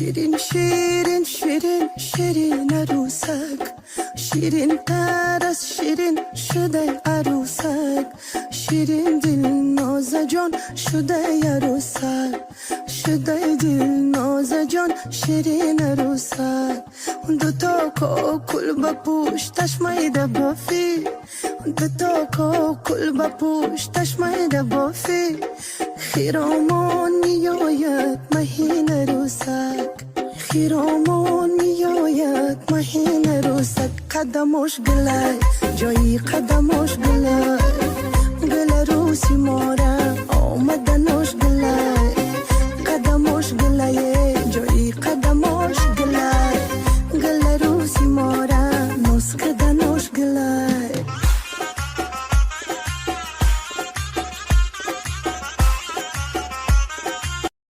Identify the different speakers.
Speaker 1: شیرین شیرین شیرین شیرین عروسک، شیرین تر از شیرین شده عروسک، شیرین دل ناز جان شده عروسک، شده دل ناز جان شیرین عروسک. دوتا کوکل با پوشتش میده بافی، دوتا کوکل با پوشتش میده بافی، خیرامون میآید مهین عروسک، خیرامون میآید مهین عروسک. قدمش گلای جایی قدمش گلای، گل عروسی ماره آمدنش گلای،